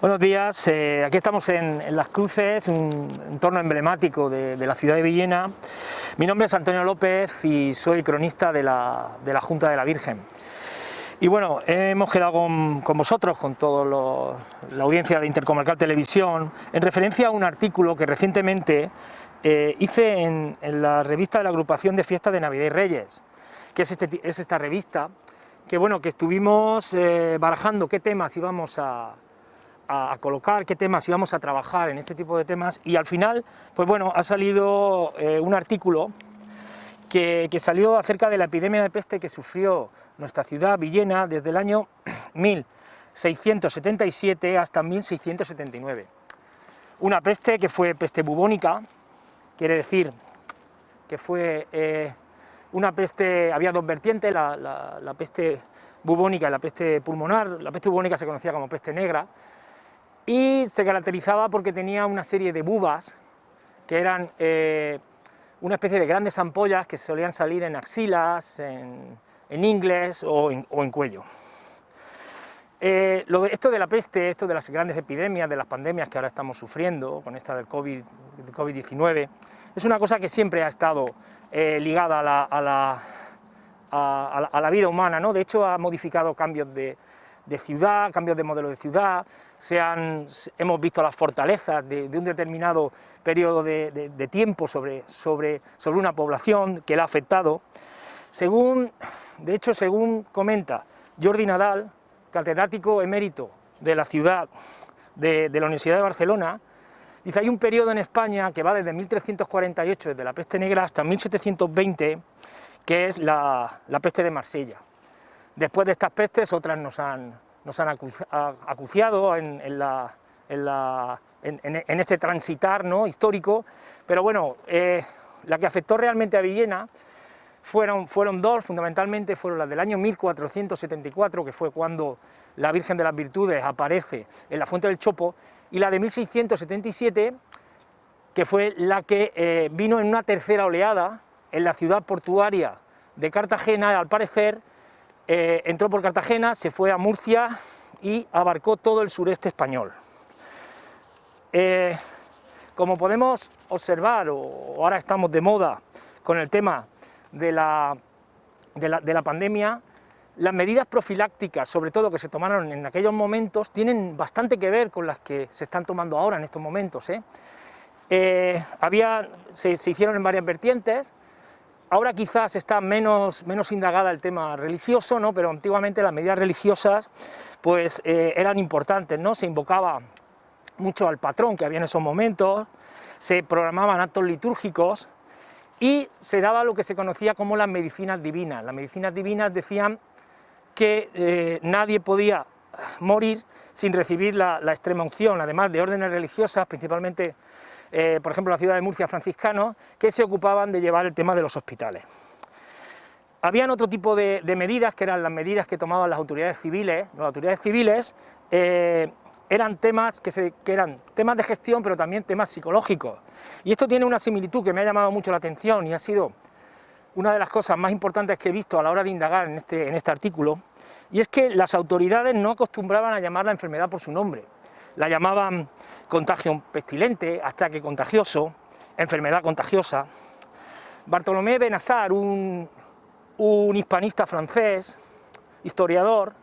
Buenos días, aquí estamos en Las Cruces, un entorno emblemático de la ciudad de Villena. Mi nombre es Antonio López y soy cronista de la Junta de la Virgen. Y bueno, hemos quedado con vosotros, con toda la audiencia de Intercomarcal Televisión, en referencia a un artículo que recientemente hice en la revista de la Agrupación de Fiestas de Navidad y Reyes, que es esta revista, que bueno, que estuvimos barajando qué temas íbamos a colocar, qué temas íbamos a trabajar en este tipo de temas, y al final, pues bueno, ha salido un artículo que salió acerca de la epidemia de peste que sufrió nuestra ciudad, Villena, desde el año 1677 hasta 1679. Una peste que fue peste bubónica, quiere decir que fue una peste, había dos vertientes, la peste bubónica y la peste pulmonar. La peste bubónica se conocía como peste negra, y se caracterizaba porque tenía una serie de bubas que eran una especie de grandes ampollas que solían salir en axilas, en ingles o en cuello. Esto de la peste, esto de las grandes epidemias, de las pandemias que ahora estamos sufriendo, con esta del COVID-19, es una cosa que siempre ha estado ligada a la vida humana, ¿no? De hecho, ha modificado cambios de ciudad, cambios de modelo de ciudad. Hemos visto las fortalezas de un determinado periodo de tiempo sobre una población que la ha afectado. Según comenta Jordi Nadal, catedrático emérito de la ciudad de la Universidad de Barcelona, dice: hay un periodo en España que va desde 1348, desde la peste negra, hasta 1720, que es la peste de Marsella. Después de estas pestes, otras nos han acuciado en este transitar, ¿no?, histórico, pero bueno, la que afectó realmente a Villena fueron dos, fundamentalmente fueron las del año 1474, que fue cuando la Virgen de las Virtudes aparece en la Fuente del Chopo, y la de 1677, que fue la que vino en una tercera oleada en la ciudad portuaria de Cartagena. Al parecer entró por Cartagena, se fue a Murcia y abarcó todo el sureste español. Como podemos observar, o ahora estamos de moda con el tema de la pandemia, las medidas profilácticas, sobre todo que se tomaron en aquellos momentos, tienen bastante que ver con las que se están tomando ahora en estos momentos. Se hicieron en varias vertientes. Ahora quizás está menos indagada el tema religioso, ¿no? Pero antiguamente las medidas religiosas pues eran importantes, ¿no? Se invocaba mucho al patrón que había en esos momentos, se programaban actos litúrgicos y se daba lo que se conocía como las medicinas divinas. Las medicinas divinas decían que nadie podía morir sin recibir la extrema unción, además de órdenes religiosas, principalmente por ejemplo, la ciudad de Murcia, franciscanos, que se ocupaban de llevar el tema de los hospitales. Habían otro tipo de medidas, que eran las medidas que tomaban las autoridades civiles. Las autoridades civiles eran temas que eran temas de gestión, pero también temas psicológicos. Y esto tiene una similitud que me ha llamado mucho la atención y ha sido una de las cosas más importantes que he visto a la hora de indagar en este artículo, y es que las autoridades no acostumbraban a llamar la enfermedad por su nombre. La llamaban contagio pestilente, achaque contagioso, enfermedad contagiosa. Bartolomé Benassar, un hispanista francés, historiador,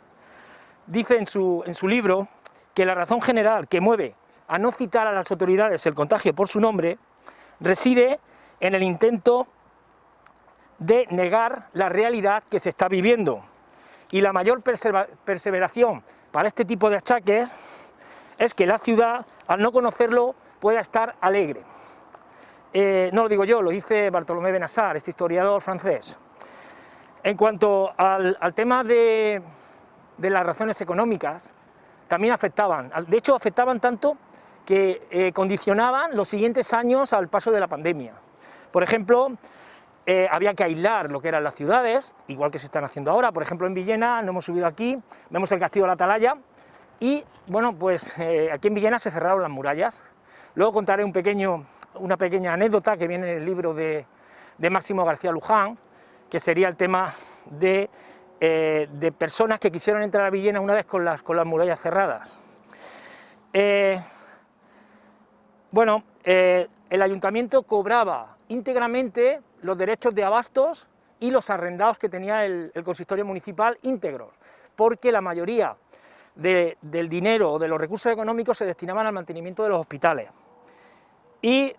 dice en su libro que la razón general que mueve a no citar a las autoridades el contagio por su nombre reside en el intento de negar la realidad que se está viviendo, y la mayor perseveración para este tipo de achaques es que la ciudad, al no conocerlo, pueda estar alegre. No lo digo yo, lo dice Bartolomé Benassar, este historiador francés. En cuanto al tema de las razones económicas, también afectaban. De hecho, afectaban tanto que condicionaban los siguientes años al paso de la pandemia. Por ejemplo, había que aislar lo que eran las ciudades, igual que se están haciendo ahora. Por ejemplo, en Villena, no hemos subido aquí, vemos el castillo de la Atalaya, y bueno, pues aquí en Villena se cerraron las murallas. Luego contaré una pequeña anécdota que viene en el libro de Máximo García Luján, que sería el tema de personas que quisieron entrar a Villena una vez con las murallas cerradas. Bueno, el ayuntamiento cobraba íntegramente los derechos de abastos y los arrendados que tenía el consistorio municipal íntegros, porque la mayoría del dinero o de los recursos económicos se destinaban al mantenimiento de los hospitales. Y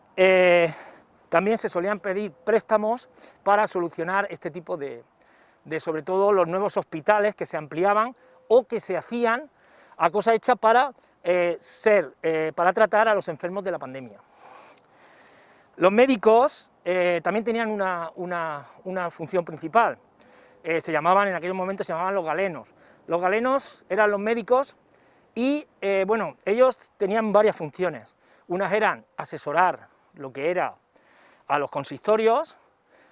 también se solían pedir préstamos para solucionar este tipo de sobre todo los nuevos hospitales que se ampliaban o que se hacían a cosa hecha para tratar a los enfermos de la pandemia. Los médicos también tenían una función principal. En aquellos momentos se llamaban los galenos. Los galenos eran los médicos y bueno, ellos tenían varias funciones. Unas eran asesorar lo que era a los consistorios,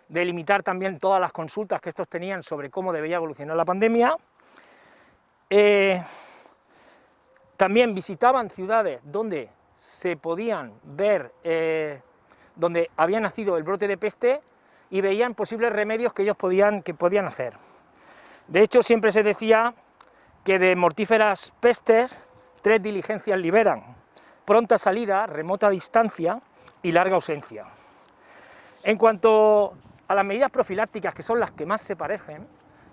delimitar también todas las consultas que estos tenían sobre cómo debía evolucionar la pandemia. También visitaban ciudades donde se podían ver, donde había nacido el brote de peste y veían posibles remedios que ellos podían hacer. De hecho, siempre se decía que de mortíferas pestes 3 diligencias liberan: pronta salida, remota distancia y larga ausencia. En cuanto a las medidas profilácticas, que son las que más se parecen,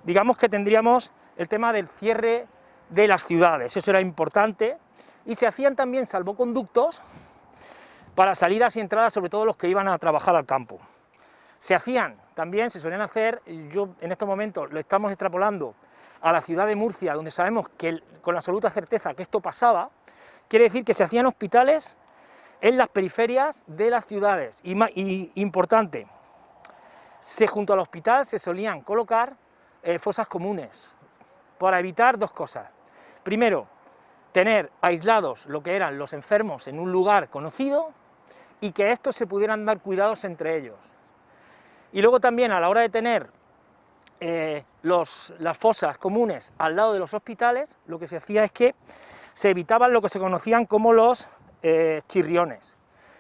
digamos que tendríamos el tema del cierre de las ciudades. Eso era importante, y se hacían también salvoconductos para salidas y entradas, sobre todo los que iban a trabajar al campo. Se solían hacer, yo en estos momentos lo estamos extrapolando a la ciudad de Murcia, donde sabemos que con absoluta certeza que esto pasaba. Quiere decir que se hacían hospitales en las periferias de las ciudades, y importante, junto al hospital se solían colocar fosas comunes, para evitar dos cosas. Primero, tener aislados lo que eran los enfermos en un lugar conocido y que estos se pudieran dar cuidados entre ellos. Y luego también, a la hora de tener las fosas comunes al lado de los hospitales, lo que se hacía es que se evitaban lo que se conocían como los chirriones.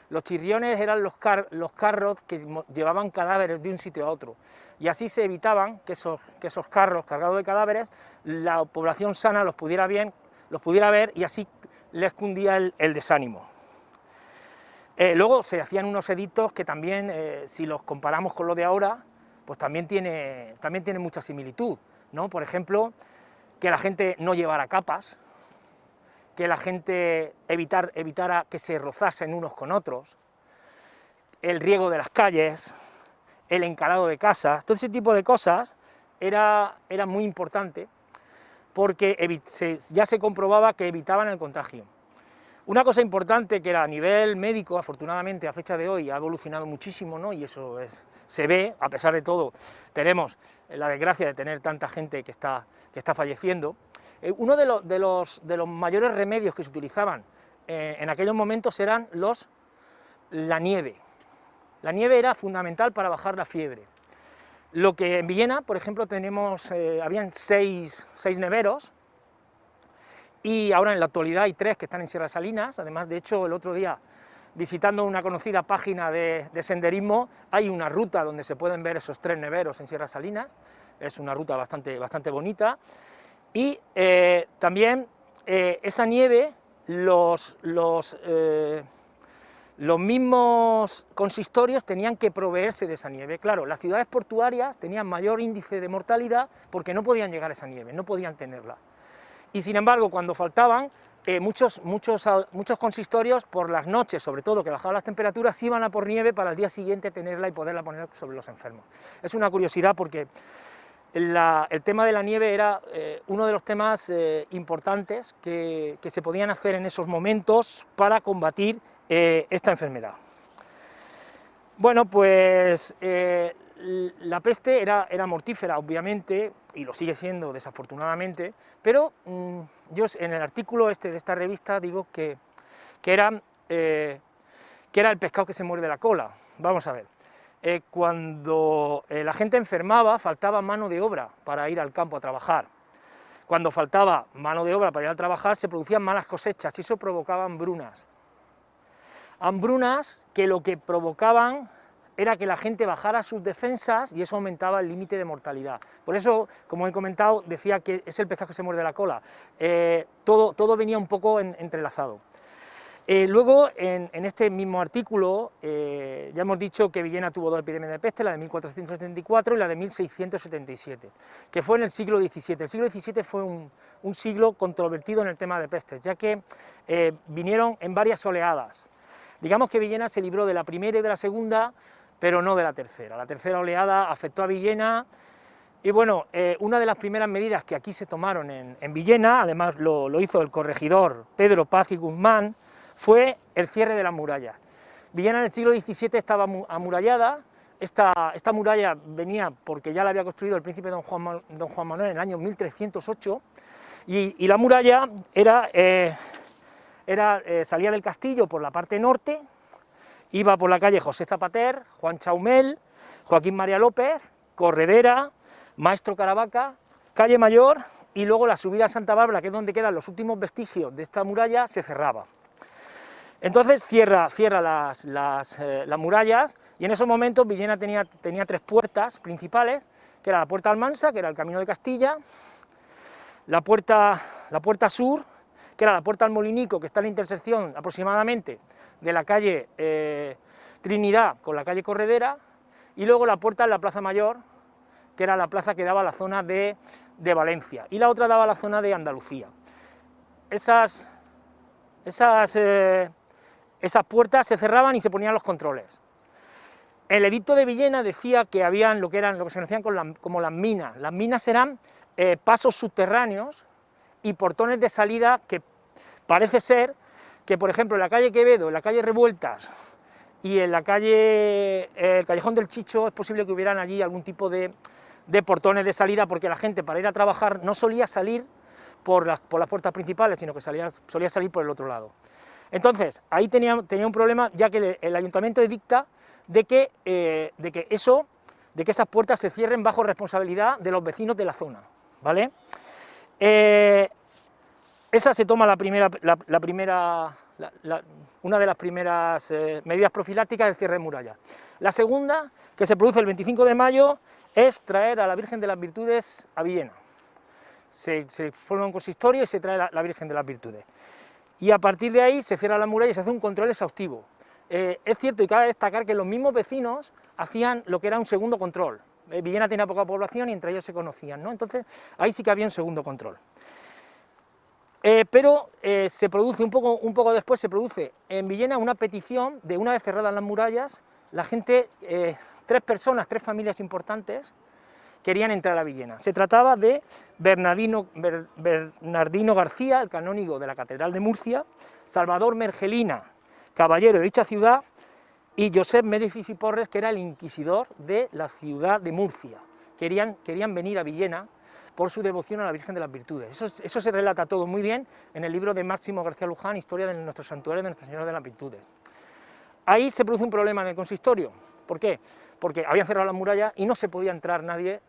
Los chirriones eran los carros que llevaban cadáveres de un sitio a otro, y así se evitaban que esos carros cargados de cadáveres, la población sana los pudiera ver, y así les cundía el desánimo. Luego se hacían unos edictos que también, si los comparamos con lo de ahora, pues también tiene mucha similitud, ¿no? Por ejemplo, que la gente no llevara capas, que la gente evitara que se rozasen unos con otros, el riego de las calles, el encalado de casas. Todo ese tipo de cosas era muy importante, porque ya se comprobaba que evitaban el contagio. Una cosa importante, que era a nivel médico, afortunadamente a fecha de hoy ha evolucionado muchísimo, ¿no? Y eso se ve, a pesar de todo, tenemos la desgracia de tener tanta gente que está falleciendo. Uno de los mayores remedios que se utilizaban en aquellos momentos eran la nieve. La nieve era fundamental para bajar la fiebre. Lo que en Villena, por ejemplo, habían seis neveros, y ahora en la actualidad hay 3 que están en Sierra Salinas. Además, de hecho, el otro día, visitando una conocida página de senderismo, hay una ruta donde se pueden ver esos 3 neveros en Sierra Salinas. Es una ruta bastante bonita. Y también esa nieve, los mismos consistorios tenían que proveerse de esa nieve. Claro, las ciudades portuarias tenían mayor índice de mortalidad porque no podían llegar a esa nieve, no podían tenerla. Y sin embargo, cuando faltaban, muchos consistorios, por las noches, sobre todo, que bajaban las temperaturas, iban a por nieve para el día siguiente tenerla y poderla poner sobre los enfermos. Es una curiosidad, porque el tema de la nieve era uno de los temas importantes que se podían hacer en esos momentos para combatir esta enfermedad. Bueno, pues la peste era mortífera, obviamente, y lo sigue siendo, desafortunadamente, pero yo en el artículo de esta revista digo que era el pescado que se muerde la cola. Vamos a ver. Cuando la gente enfermaba, faltaba mano de obra para ir al campo a trabajar. Cuando faltaba mano de obra para ir a trabajar, se producían malas cosechas, y eso provocaba hambrunas. Hambrunas que lo que provocaban era que la gente bajara sus defensas, y eso aumentaba el límite de mortalidad. Por eso, como he comentado, decía que es el pescado que se muerde la cola. Todo venía un poco entrelazado. Luego, en este mismo artículo, ya hemos dicho que Villena tuvo dos epidemias de peste, la de 1474 y la de 1677, que fue en el siglo XVII. El siglo XVII fue un siglo controvertido en el tema de pestes, ya que vinieron en varias oleadas. Digamos que Villena se libró de la primera y de la segunda, pero no de la tercera. La tercera oleada afectó a Villena, y bueno, una de las primeras medidas que aquí se tomaron en Villena, además lo hizo el corregidor Pedro Paz y Guzmán, fue el cierre de las murallas. Villena en el siglo XVII estaba amurallada. Esta muralla venía porque ya la había construido el príncipe don Juan Manuel en el año 1308, y la muralla salía del castillo por la parte norte, iba por la calle José Zapater, Juan Chaumel, Joaquín María López, Corredera, Maestro Caravaca, Calle Mayor, y luego la subida a Santa Bárbara, que es donde quedan los últimos vestigios de esta muralla, se cerraba. Entonces cierra las murallas, y en esos momentos Villena tenía tres puertas principales, que era la puerta Almansa, que era el camino de Castilla, la puerta sur, que era la puerta al Molinico, que está en la intersección aproximadamente de la calle Trinidad con la calle Corredera, y luego la puerta en la Plaza Mayor, que era la plaza que daba a la zona de Valencia, y la otra daba a la zona de Andalucía. Esas puertas se cerraban y se ponían los controles. El edicto de Villena decía que habían lo que se conocían como las minas. Las minas eran pasos subterráneos y portones de salida que parece ser que, por ejemplo, en la calle Quevedo, en la calle Revueltas y en la calle el Callejón del Chicho, es posible que hubieran allí algún tipo de portones de salida, porque la gente, para ir a trabajar, no solía salir por las puertas principales, sino que solía salir por el otro lado. Entonces, ahí tenía un problema, ya que el ayuntamiento edicta de que esas puertas se cierren bajo responsabilidad de los vecinos de la zona, ¿vale? Esa se toma una de las primeras medidas profilácticas del cierre de muralla. La segunda, que se produce el 25 de mayo, es traer a la Virgen de las Virtudes a Villena. Se forma un consistorio y se trae la Virgen de las Virtudes. Y a partir de ahí se cierra la muralla y se hace un control exhaustivo. Es cierto, y cabe destacar, que los mismos vecinos hacían lo que era un segundo control. Villena tenía poca población y entre ellos se conocían, ¿no? Entonces ahí sí que había un segundo control. Pero se produce un poco después, se produce en Villena una petición de, una vez cerradas las murallas, la gente, tres familias importantes, querían entrar a Villena. Se trataba de Bernardino García, el canónigo de la Catedral de Murcia, Salvador Mergelina, caballero de dicha ciudad, y Josep Médicis y Porres, que era el inquisidor de la ciudad de Murcia. Querían venir a Villena por su devoción a la Virgen de las Virtudes. Eso se relata todo muy bien en el libro de Máximo García Luján, Historia de nuestro santuario de Nuestra Señora de las Virtudes. Ahí se produce un problema en el consistorio. ¿Por qué? Porque habían cerrado las murallas y no se podía entrar nadie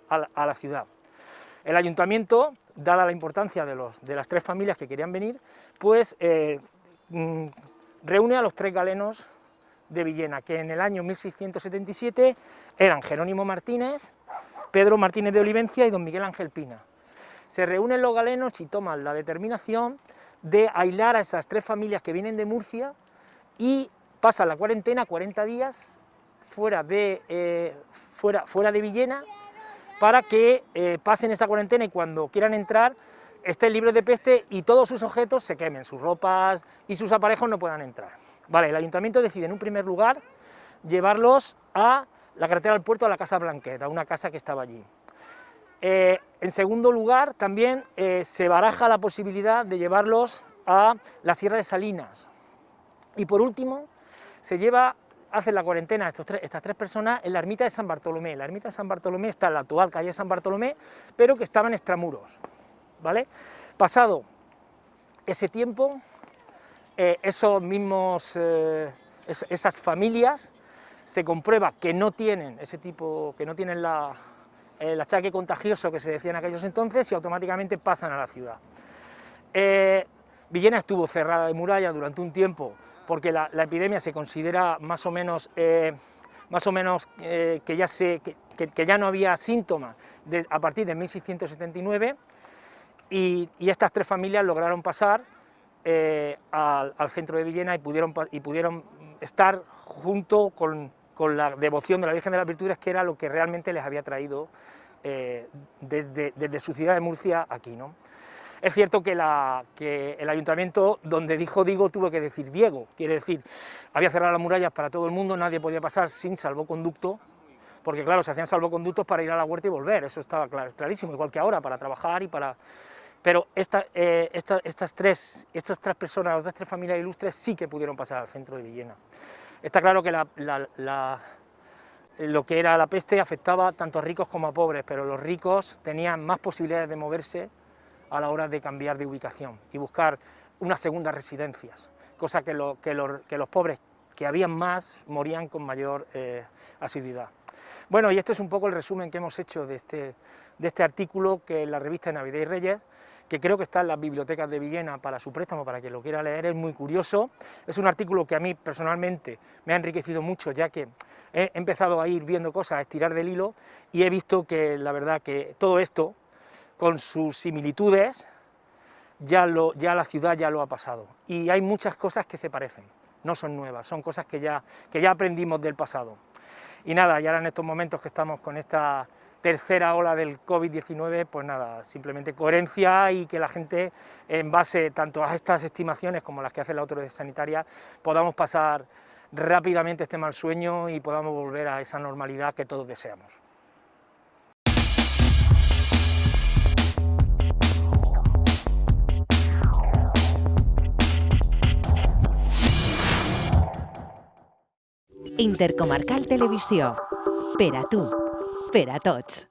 a la ciudad. El ayuntamiento, dada la importancia de las tres familias que querían venir, pues reúne a los tres galenos de Villena, que en el año 1677 eran Jerónimo Martínez, Pedro Martínez de Olivencia y don Miguel Ángel Pina. Se reúnen los galenos y toman la determinación de aislar a esas tres familias que vienen de Murcia y pasan la cuarentena, 40 días, fuera de Villena, para que pasen esa cuarentena y cuando quieran entrar estén libres de peste y todos sus objetos se quemen, sus ropas y sus aparejos no puedan entrar. Vale, el ayuntamiento decide en un primer lugar llevarlos a la carretera del puerto, a la Casa Blanquet, a una casa que estaba allí. En segundo lugar, también se baraja la posibilidad de llevarlos a la Sierra de Salinas. Y por último, hacen la cuarentena estas tres personas en la ermita de San Bartolomé. La ermita de San Bartolomé está en la actual calle San Bartolomé, pero que estaba en extramuros, ¿vale? Pasado ese tiempo, esas familias se comprueba que no tienen el achaque contagioso que se decía en aquellos entonces y automáticamente pasan a la ciudad. Villena estuvo cerrada de muralla durante un tiempo porque la epidemia se considera más o menos que ya no había síntomas a partir de 1679 y estas tres familias lograron pasar al centro de Villena y pudieron estar junto con la devoción de la Virgen de las Virtudes, que era lo que realmente les había traído desde su ciudad de Murcia aquí, ¿no? Es cierto que el ayuntamiento, donde dijo Digo, tuvo que decir Diego, quiere decir, había cerrado las murallas para todo el mundo, nadie podía pasar sin salvoconducto, porque claro, se hacían salvoconductos para ir a la huerta y volver, eso estaba clarísimo, igual que ahora, para trabajar y para... Pero estas tres personas, estas tres familias ilustres, sí que pudieron pasar al centro de Villena. Está claro que lo que era la peste afectaba tanto a ricos como a pobres, pero los ricos tenían más posibilidades de moverse a la hora de cambiar de ubicación y buscar unas segundas residencias, cosa que los pobres, que habían más, morían con mayor asiduidad. Bueno, y este es un poco el resumen que hemos hecho de este artículo, que en la revista Navidad y Reyes, que creo que está en las bibliotecas de Villena para su préstamo, para quien lo quiera leer. Es muy curioso, es un artículo que a mí personalmente me ha enriquecido mucho, ya que he empezado a ir viendo cosas, a estirar del hilo, y he visto que la verdad que todo esto, con sus similitudes, ya la ciudad ya lo ha pasado, y hay muchas cosas que se parecen, no son nuevas, son cosas que ya aprendimos del pasado. Y nada, y ahora en estos momentos que estamos con esta tercera ola del COVID-19, pues nada, simplemente coherencia y que la gente, en base tanto a estas estimaciones como las que hace la autoridad sanitaria, podamos pasar rápidamente este mal sueño y podamos volver a esa normalidad que todos deseamos. Intercomarcal Televisió. Per a tu, per a tots.